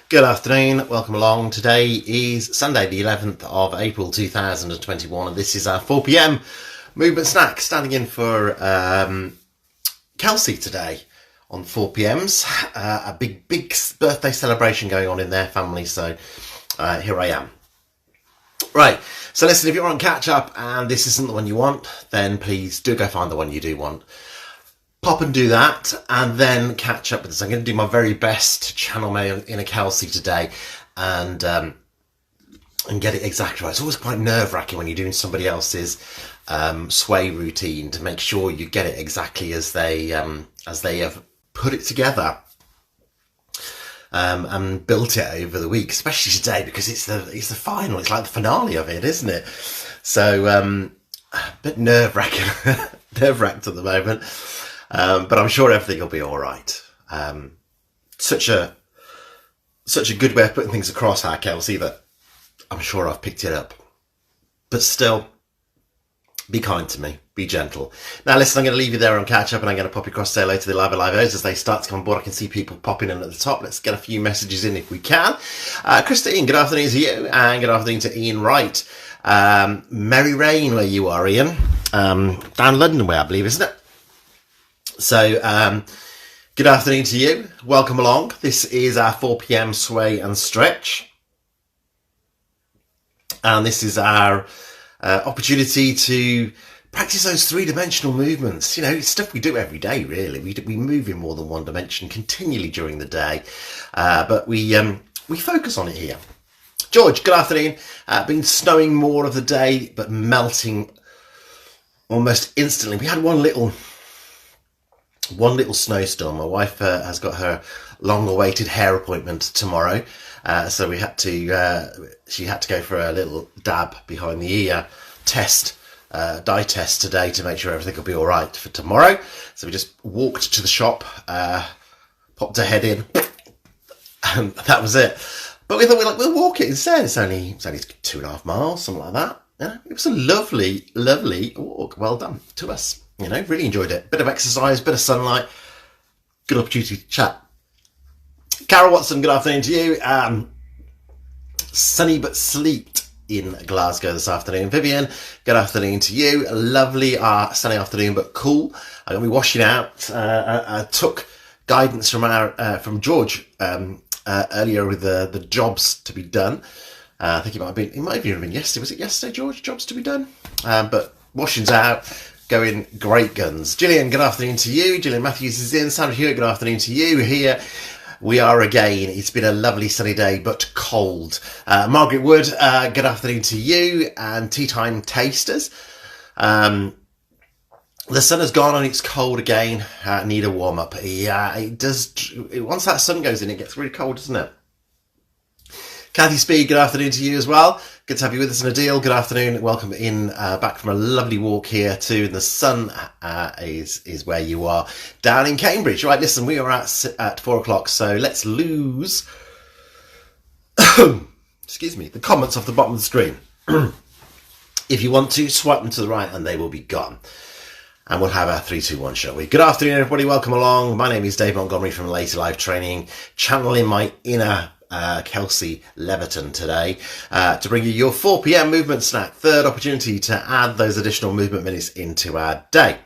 Good afternoon, welcome along. Today is Sunday the 11th of April 2021 and this is our 4pm movement snack, standing in for Kelsey today on 4pms. A big birthday celebration going on in their family, so here I am. Right, so listen, if you're on catch up and this isn't the one you want, then please do go find the one you do want. Pop and do that and then catch up with us. I'm going to do my very best to channel my inner Kelsey today and get it exactly right. It's always quite nerve-wracking when you're doing somebody else's sway routine to make sure you get it exactly as they have put it together and built it over the week, especially today because it's the final. It's like the finale of it, isn't it? So a bit nerve-wracking, nerve-wracked at the moment. But I'm sure everything will be all right. Such a good way of putting things across, Kelsey, that I'm sure I've picked it up. But still, be kind to me. Be gentle. Now, listen, I'm going to leave you there on catch up, and I'm going to pop you across say hello to the live as they start to come on board. I can see people popping in at the top. Let's get a few messages in if we can. Christine, good afternoon to you, and good afternoon to Ian Wright. Merry rain where you are, Ian. Down London way, I believe, isn't it? So, good afternoon to you. Welcome along. This is our 4pm sway and stretch. And this is our opportunity to practice those three-dimensional movements. You know, it's stuff we do every day, really. We move in more than one dimension continually during the day. But we focus on it here. George, good afternoon. Been snowing more of the day, but melting almost instantly. We had one little snowstorm. My wife has got her long-awaited hair appointment tomorrow, so she had to go for a little dab behind the ear dye test today to make sure everything will be all right for tomorrow. So we just walked to the shop, popped her head in, and that was it. But we thought we'll walk it instead. It's only 2.5 miles, something like that. Yeah, it was a lovely walk. Well done to us. You know, really enjoyed it. Bit of exercise, bit of sunlight. Good opportunity to chat. Carol Watson, good afternoon to you. Sunny but sleet in Glasgow this afternoon. Vivian, good afternoon to you. Lovely sunny afternoon but cool. I'm going to be washing out. I took guidance from George earlier with the jobs to be done. I think it might have even been yesterday. Was it yesterday, George? Jobs to be done? But washing's out. Going great guns. Gillian, good afternoon to you. Gillian Matthews is in. Sandra Hewitt, good afternoon to you. Here we are again. It's been a lovely sunny day, but cold. Margaret Wood, good afternoon to you. And Tea Time Tasters. The sun has gone and it's cold again. Need a warm up. Yeah, it does. Once that sun goes in, it gets really cold, doesn't it? Kathy Speed, good afternoon to you as well. Good to have you with us, Nadil. Good afternoon. Welcome in back from a lovely walk here too. The sun is where you are down in Cambridge. Right, listen, we are at 4:00, so let's lose excuse me, the comments off the bottom of the screen. If you want to, swipe them to the right and they will be gone. And we'll have our 3, 2, 1, shall we? Good afternoon, everybody. Welcome along. My name is Dave Montgomery from Later Life Training, channeling my inner Kelsey Leviton today to bring you your 4pm movement snack. Third opportunity to add those additional movement minutes into our day.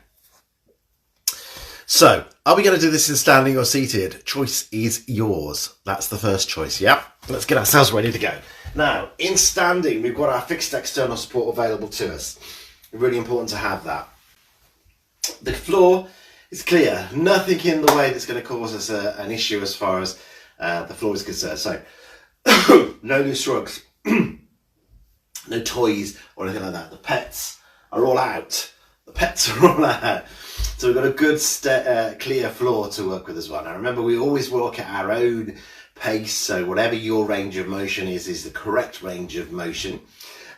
So, are we going to do this in standing or seated? Choice is yours. That's the first choice, yeah? Let's get ourselves ready to go. Now, in standing, we've got our fixed external support available to us. Really important to have that. The floor is clear. Nothing in the way that's going to cause us an issue as far as the floor is concerned. So, no loose rugs, no toys or anything like that. The pets are all out. So we've got a good clear floor to work with as well. Now remember, we always work at our own pace. So whatever your range of motion is the correct range of motion.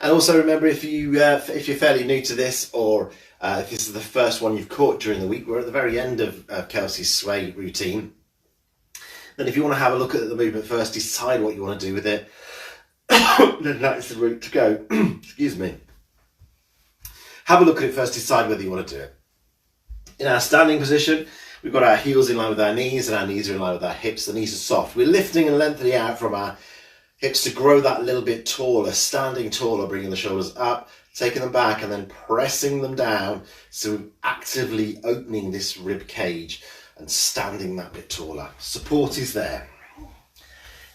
And also remember, if you're fairly new to this, or if this is the first one you've caught during the week, we're at the very end of Kelsey's sway routine. Then if you want to have a look at the movement first, decide what you want to do with it, then that's the route to go. Excuse me. Have a look at it first, decide whether you want to do it. In our standing position, We've got our heels in line with our knees and our knees are in line with our hips. The knees are soft. We're lifting and lengthening out from our hips to grow that a little bit taller, standing taller, bringing the shoulders up, taking them back and then pressing them down. So we're actively opening this rib cage and standing that bit taller. Support is there.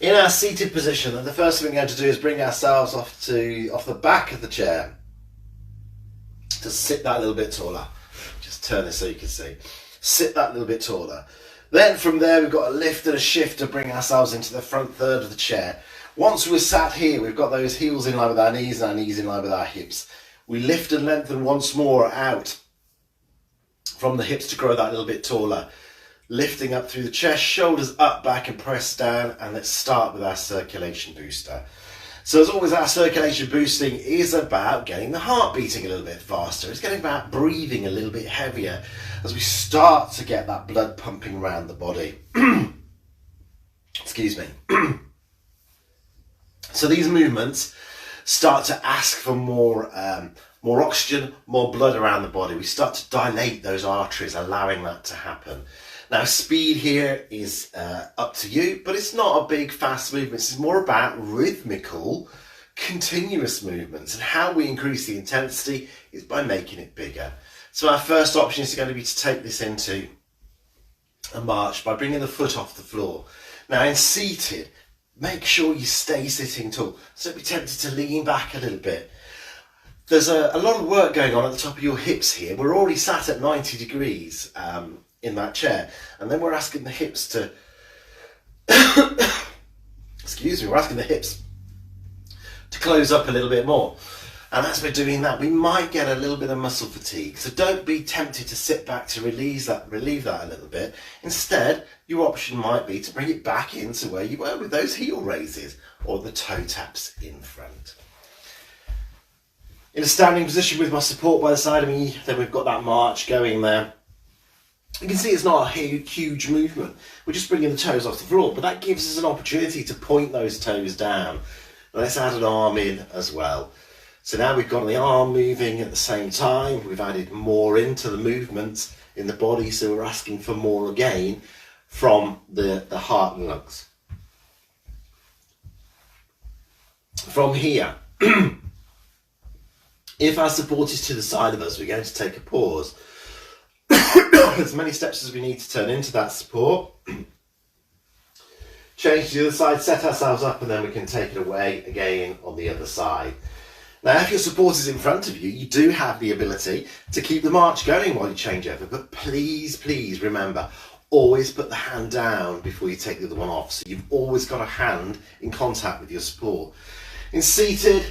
In our seated position, and the first thing we're going to do is bring ourselves off the back of the chair to sit that little bit taller. Just turn this so you can see. Sit that little bit taller. Then from there we've got a lift and a shift to bring ourselves into the front third of the chair. Once we're sat here, we've got those heels in line with our knees and our knees in line with our hips. We lift and lengthen once more out from the hips to grow that little bit taller. Lifting up through the chest, shoulders up, back and press down, and let's start with our circulation booster. So as always, our circulation boosting is about getting the heart beating a little bit faster. It's getting about breathing a little bit heavier as we start to get that blood pumping around the body. Excuse me. So these movements start to ask for more oxygen, more blood around the body. We start to dilate those arteries, allowing that to happen. Now, speed here is up to you, but it's not a big, fast movement. It's more about rhythmical, continuous movements. And how we increase the intensity is by making it bigger. So our first option is going to be to take this into a march by bringing the foot off the floor. Now, in seated, make sure you stay sitting tall. So don't be tempted to lean back a little bit. There's a lot of work going on at the top of your hips here. We're already sat at 90 degrees. In that chair, and then we're asking the hips to we're asking the hips to close up a little bit more, and as we're doing that we might get a little bit of muscle fatigue. So don't be tempted to sit back to relieve that a little bit. Instead, your option might be to bring it back into where you were with those heel raises or the toe taps in front. In a standing position with my support by the side of me, then we've got that march going there. You can see it's not a huge movement. We're just bringing the toes off the floor, but that gives us an opportunity to point those toes down. Let's add an arm in as well. So now we've got the arm moving at the same time. We've added more into the movements in the body, so we're asking for more again from the heart and lungs. From here, if our support is to the side of us, we're going to take a pause. As many steps as we need to turn into that support. Change to the other side, set ourselves up, and then we can take it away again on the other side. Now, if your support is in front of you, you do have the ability to keep the march going while you change over, but please remember, always put the hand down before you take the other one off. So you've always got a hand in contact with your support. In seated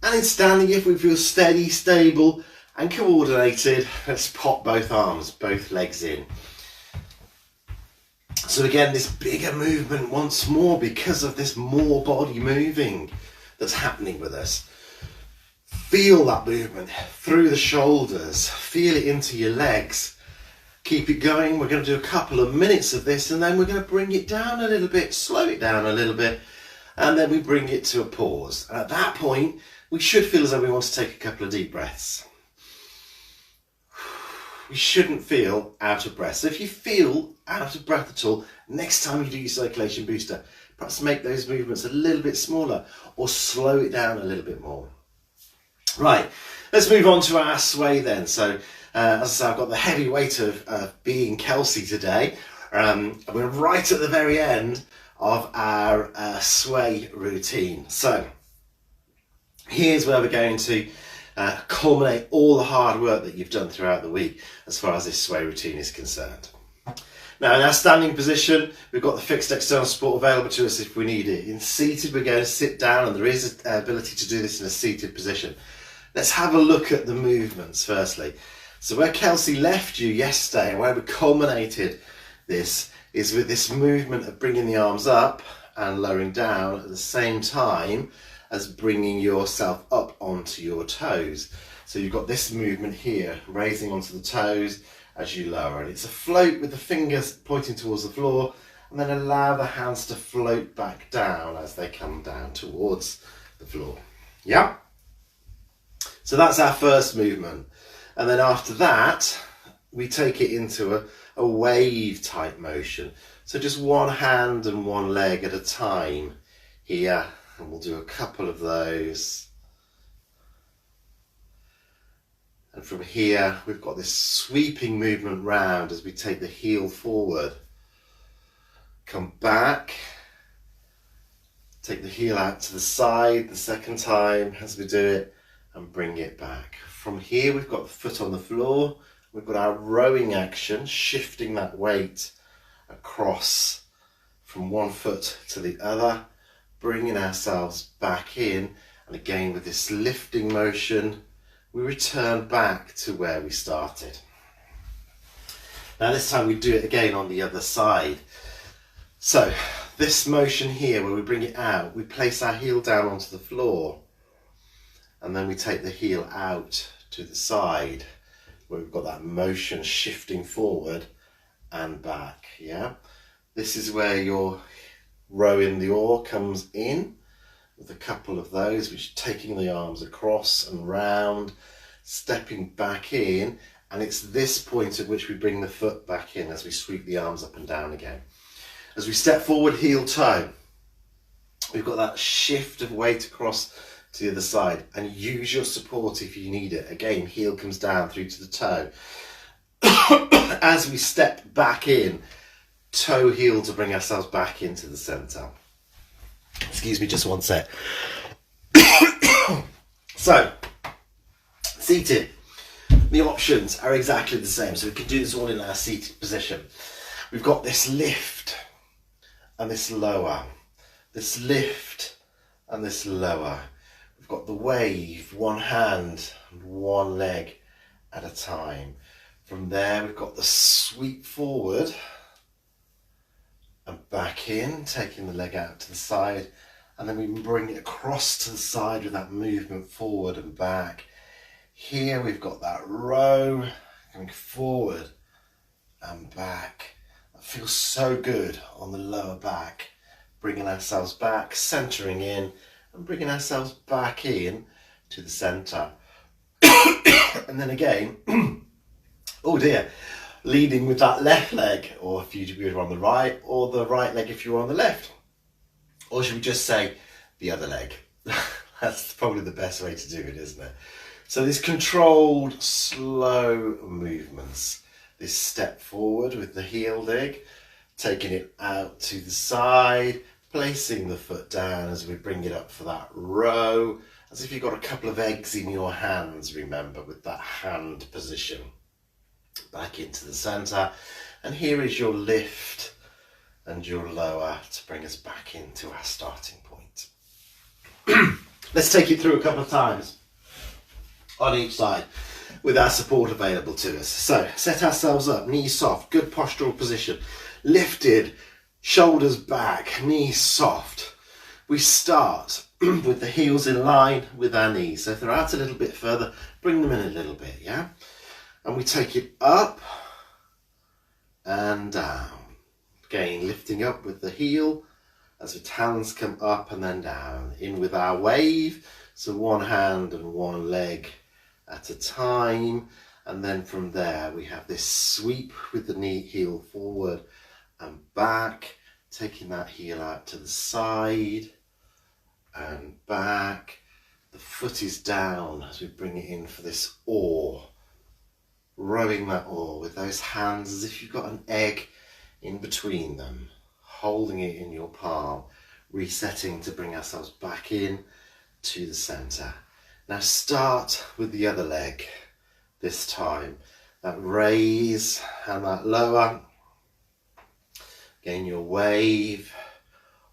and in standing, if we feel steady, stable, and coordinated, let's pop both arms, both legs in. So again, this bigger movement once more because of this more body moving that's happening with us. Feel that movement through the shoulders, feel it into your legs. Keep it going. We're going to do a couple of minutes of this, and then we're going to bring it down a little bit, slow it down a little bit, and then we bring it to a pause. And at that point, we should feel as though we want to take a couple of deep breaths. You shouldn't feel out of breath. So if you feel out of breath at all, next time you do your circulation booster, perhaps make those movements a little bit smaller or slow it down a little bit more. Right, let's move on to our sway then. So as I say, I've got the heavy weight of being Kelsey today. We're right at the very end of our sway routine. So here's where we're going to culminate all the hard work that you've done throughout the week as far as this sway routine is concerned. Now, in our standing position, we've got the fixed external support available to us if we need it. In seated, we're going to sit down, and there is an ability to do this in a seated position. Let's have a look at the movements firstly. So where Kelsey left you yesterday and where we culminated this is with this movement of bringing the arms up and lowering down at the same time as bringing yourself up onto your toes. So you've got this movement here, raising onto the toes as you lower. And it's a float with the fingers pointing towards the floor, and then allow the hands to float back down as they come down towards the floor. Yeah? So that's our first movement. And then after that, we take it into a a wave type motion. So just one hand and one leg at a time here, and we'll do a couple of those. And from here, we've got this sweeping movement round as we take the heel forward. Come back, take the heel out to the side the second time as we do it, and bring it back. From here, we've got the foot on the floor. We've got our rowing action, shifting that weight across from one foot to the other, bringing ourselves back in. And again, with this lifting motion, we return back to where we started. Now this time we do it again on the other side. So this motion here, where we bring it out, we place our heel down onto the floor, and then we take the heel out to the side, where we've got that motion shifting forward and back. Yeah, this is where your rowing the oar comes in, with a couple of those, which taking the arms across and round, stepping back in, and it's this point at which we bring the foot back in as we sweep the arms up and down again. As we step forward, heel toe, we've got that shift of weight across to the other side, and use your support if you need it. Again, heel comes down through to the toe. As we step back in, toe heel to bring ourselves back into the centre. Excuse me, just one sec. So, seated, the options are exactly the same. So we can do this all in our seated position. We've got this lift and this lower, this lift and this lower. We've got the wave, one hand and one leg at a time. From there, we've got the sweep forward and back in, taking the leg out to the side, and then we bring it across to the side with that movement forward and back. Here we've got that row going forward and back. That feels so good on the lower back. Bringing ourselves back, centering in, and bringing ourselves back in to the centre. And then again, oh dear, leading with that left leg, or if you were on the right, or the right leg if you were on the left. Or should we just say the other leg? That's probably the best way to do it, isn't it? So these controlled, slow movements. This step forward with the heel dig, taking it out to the side, placing the foot down as we bring it up for that row, as if you've got a couple of eggs in your hands, remember, with that hand position. Back into the centre, and here is your lift and your lower to bring us back into our starting point. Let's take it through a couple of times on each side with our support available to us. So set ourselves up, knees soft, good postural position, lifted, shoulders back, knees soft. We start with the heels in line with our knees. So if they're out a little bit further, bring them in a little bit, yeah? And we take it up and down. Again, lifting up with the heel as the hands come up and then down. In with our wave, so one hand and one leg at a time. And then from there, we have this sweep with the knee heel forward and back, taking that heel out to the side and back. The foot is down as we bring it in for this oar. Rowing that oar with those hands as if you've got an egg in between them, holding it in your palm, resetting to bring ourselves back in to the centre. Now start with the other leg this time, that raise and that lower. Again, your wave,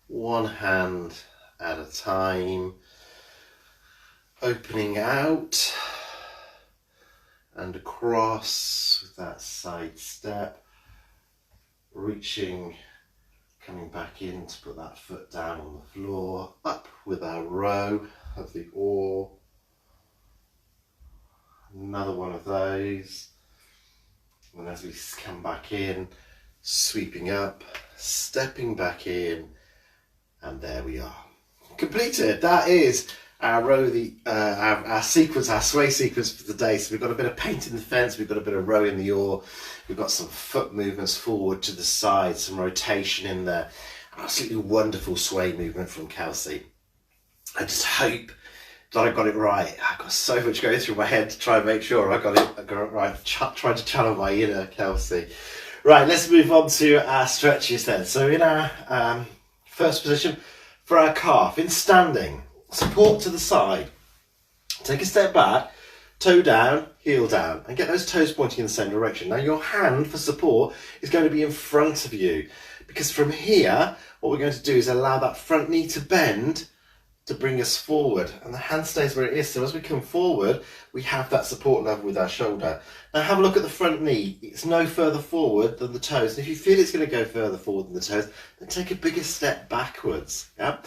one hand at a time, opening out and across with that side step, reaching, coming back in to put that foot down on the floor, up with our row of the oar. Another one of those. And as we come back in, sweeping up, stepping back in, and there we are. Completed. That is our row, our sequence, our sway sequence for the day. So we've got a bit of paint in the fence, we've got a bit of row in the yaw, we've got some foot movements forward to the side, some rotation in there. Absolutely wonderful sway movement from Kelsey. I just hope that I got it right. I've got so much going through my head to try and make sure I got it right. Trying to channel my inner Kelsey. Right, let's move on to our stretches then. So in our first position for our calf, in standing, support to the side. Take a step back, toe down, heel down, and get those toes pointing in the same direction. Now your hand for support is going to be in front of you, because from here, what we're going to do is allow that front knee to bend to bring us forward, and the hand stays where it is. So as we come forward, we have that support level with our shoulder. Now have a look at the front knee. It's no further forward than the toes. And if you feel it's going to go further forward than the toes, then take a bigger step backwards. Yeah.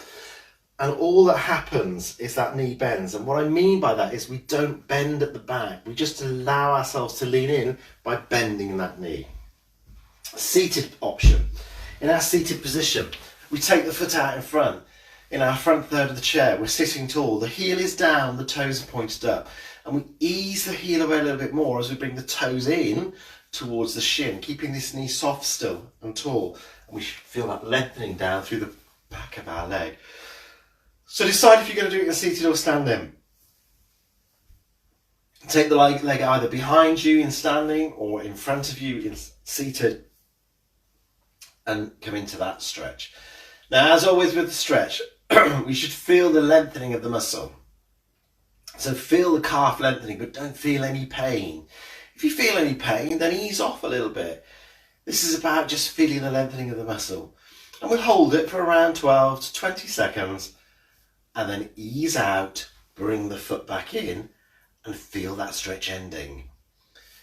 And all that happens is that knee bends. And what I mean by that is we don't bend at the back. We just allow ourselves to lean in by bending that knee. Seated option. In our seated position, we take the foot out in front. In our front third of the chair, we're sitting tall. The heel is down, the toes are pointed up. And we ease the heel away a little bit more as we bring the toes in towards the shin, keeping this knee soft still and tall. And we should feel that lengthening down through the back of our leg. So decide if you're going to do it in seated or standing. Take the leg either behind you in standing or in front of you in seated, and come into that stretch. Now, as always with the stretch, we should feel the lengthening of the muscle. So feel the calf lengthening, but don't feel any pain. If you feel any pain, then ease off a little bit. This is about just feeling the lengthening of the muscle. And we'll hold it for around 12 to 20 seconds, and then ease out, bring the foot back in, and feel that stretch ending.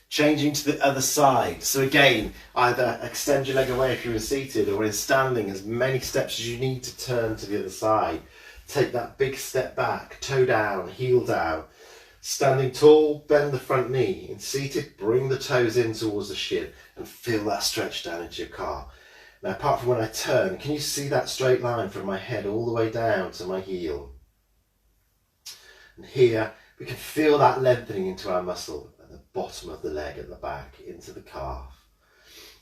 Changing to the other side. So again, either extend your leg away if you're seated, or in standing, as many steps as you need to turn to the other side. Take that big step back, toe down, heel down. Standing tall, bend the front knee. In seated, bring the toes in towards the shin and feel that stretch down into your calf. Now, apart from when I turn, can you see that straight line from my head all the way down to my heel? And here, we can feel that lengthening into our muscle at the bottom of the leg at the back, into the calf.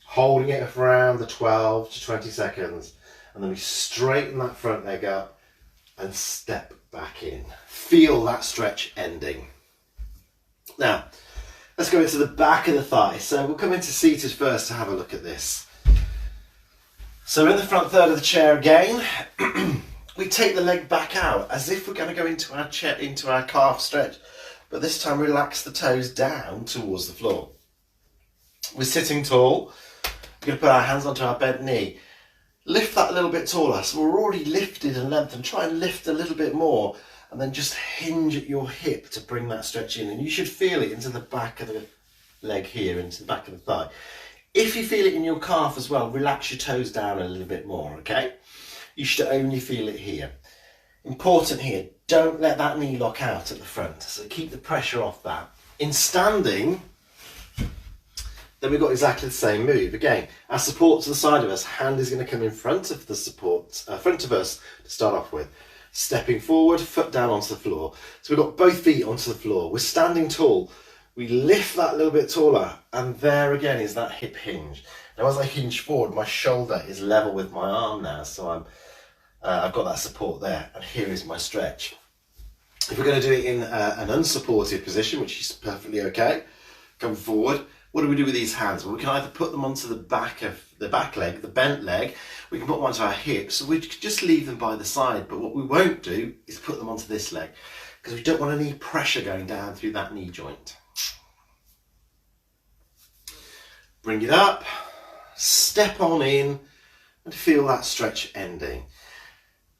Holding it for around the 12 to 20 seconds, and then we straighten that front leg up and step back in. Feel that stretch ending. Now, let's go into the back of the thigh. So we'll come into seated first to have a look at this. So in the front third of the chair again, we take the leg back out as if we're going to go into our chair, into our calf stretch, but this time relax the toes down towards the floor. We're sitting tall. We're going to put our hands onto our bent knee. Lift that a little bit taller. So we're already lifted and lengthened. Try and lift a little bit more, and then just hinge at your hip to bring that stretch in. And you should feel it into the back of the leg here, into the back of the thigh. If you feel it in your calf as well, relax your toes down a little bit more, okay? You should only feel it here. Important here, don't let that knee lock out at the front. So keep the pressure off that. In standing, then we've got exactly the same move. Again, our support to the side of us, hand is going to come in front of the support, front of us to start off with. Stepping forward, foot down onto the floor. So we've got both feet onto the floor. We're standing tall. We lift that a little bit taller, and there again is that hip hinge. Now as I hinge forward, my shoulder is level with my arm now, so I've got that support there, and here is my stretch. If we're going to do it in an unsupported position, which is perfectly okay, come forward. What do we do with these hands? Well, we can either put them onto the back of the back leg, the bent leg. We can put them onto our hips, so we could just leave them by the side. But what we won't do is put them onto this leg, because we don't want any pressure going down through that knee joint. Bring it up, step on in, and feel that stretch ending.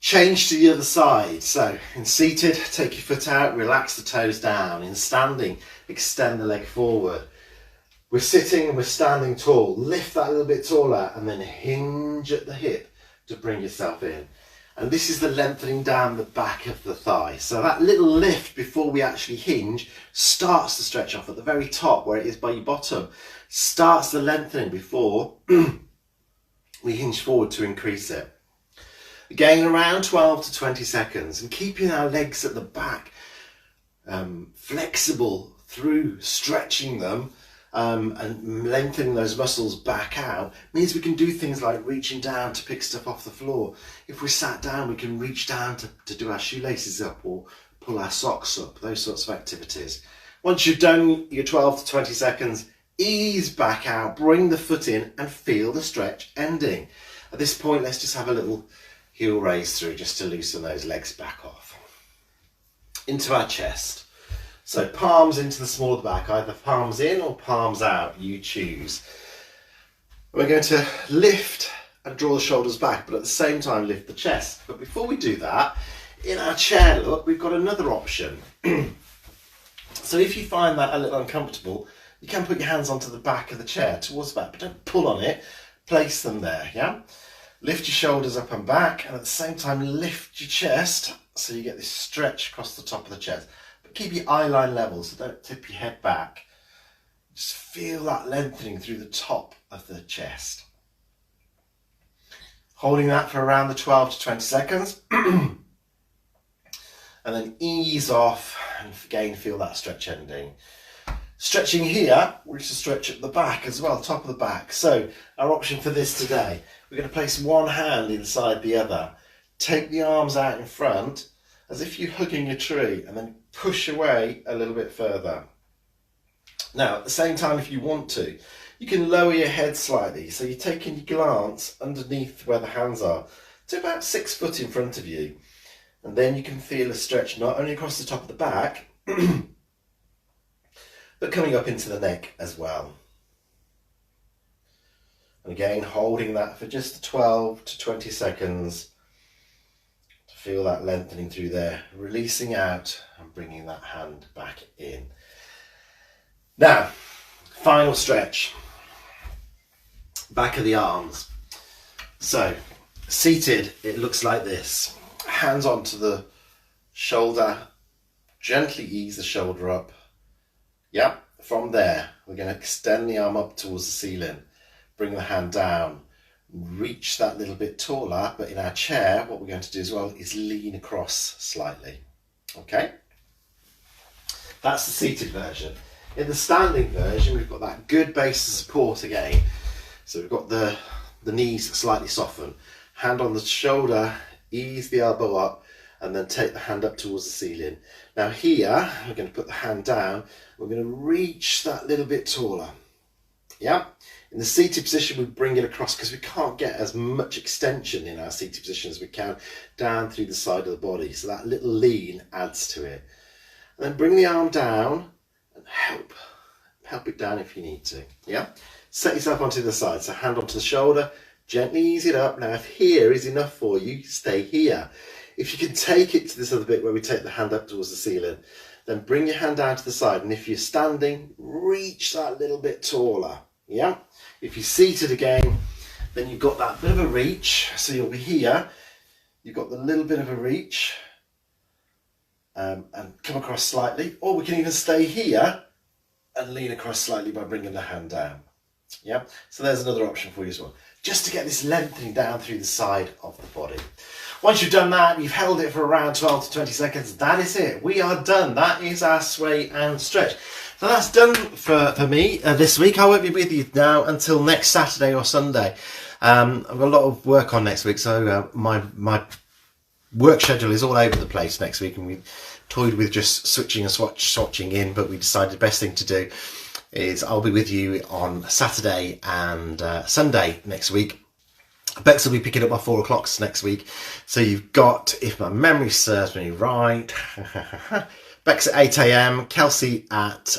Change to the other side. So in seated, take your foot out, relax the toes down. In standing, extend the leg forward. We're sitting and we're standing tall. Lift that a little bit taller and then hinge at the hip to bring yourself in. And this is the lengthening down the back of the thigh. So that little lift before we actually hinge starts to stretch off at the very top where it is by your bottom. Starts the lengthening before we hinge forward to increase it. Again, around 12 to 20 seconds, and keeping our legs at the back flexible through stretching them and lengthening those muscles back out means we can do things like reaching down to pick stuff off the floor. If we're sat down, we can reach down to do our shoelaces up or pull our socks up, those sorts of activities. Once you've done your 12 to 20 seconds, ease back out, bring the foot in and feel the stretch ending. At this point, let's just have a little heel raise through just to loosen those legs back off. Into our chest. So palms into the small of the back, either palms in or palms out, you choose. We're going to lift and draw the shoulders back, but at the same time lift the chest. But before we do that, in our chair look, we've got another option. So if you find that a little uncomfortable, you can put your hands onto the back of the chair, towards the back, but don't pull on it, place them there, yeah? Lift your shoulders up and back, and at the same time lift your chest, so you get this stretch across the top of the chest. Keep your eye line level, so don't tip your head back. Just feel that lengthening through the top of the chest. Holding that for around the 12 to 20 seconds. And then ease off and again feel that stretch ending. Stretching here, which is a stretch at the back as well, top of the back. So our option for this today, we're going to place one hand inside the other. Take the arms out in front as if you're hugging a tree and then push away a little bit further. Now, at the same time, if you want to, you can lower your head slightly. So you're taking your glance underneath where the hands are to about 6 foot in front of you. And then you can feel a stretch not only across the top of the back, but coming up into the neck as well. And again, holding that for just 12 to 20 seconds. Feel that lengthening through there, releasing out and bringing that hand back in. Now, final stretch. Back of the arms. So, seated, it looks like this. Hands onto the shoulder. Gently ease the shoulder up. Yep, from there, we're going to extend the arm up towards the ceiling. Bring the hand down. Reach that little bit taller, but in our chair what we're going to do as well is lean across slightly. Okay, that's the seated version. In the standing version, we've got that good base of support again. So we've got the knees slightly softened, hand on the shoulder, ease the elbow up, and then take the hand up towards the ceiling. Now here we're going to put the hand down, we're going to reach that little bit taller. Yeah, in the seated position we bring it across because we can't get as much extension in our seated position as we can down through the side of the body, so that little lean adds to it. And then bring the arm down and help it down if you need to. Yeah, set yourself onto the side, so hand onto the shoulder, gently ease it up. Now if here is enough for you, stay here. If you can take it to this other bit where we take the hand up towards the ceiling, then bring your hand down to the side, and if you're standing, reach that little bit taller. Yeah, if you're seated again, then you've got that bit of a reach, so you'll be here, you've got the little bit of a reach, and come across slightly, or we can even stay here and lean across slightly by bringing the hand down. Yeah, so there's another option for you as well, just to get this lengthening down through the side of the body. Once you've done that, you've held it for around 12 to 20 seconds, that is it. We are done. That is our sway and stretch. So that's done for me this week. I won't be with you now until next Saturday or Sunday. I've got a lot of work on next week, so my work schedule is all over the place next week, and we toyed with just switching and swatching in, but we decided the best thing to do is I'll be with you on Saturday and Sunday next week. Bex will be picking up my 4 o'clocks next week. So you've got, if my memory serves me right, Bex at 8 a.m, Kelsey at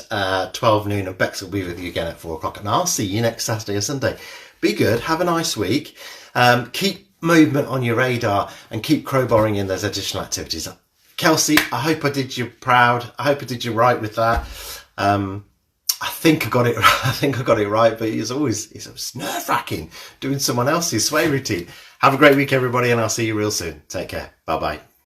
12 noon, and Bex will be with you again at 4 o'clock. And I'll see you next Saturday or Sunday. Be good, have a nice week. Keep movement on your radar and keep crowbarring in those additional activities. Kelsey, I hope I did you proud. I hope I did you right with that. I think I got it. I think I got it right, but it's nerve-wracking doing someone else's sway routine. Have a great week, everybody, and I'll see you real soon. Take care. Bye bye.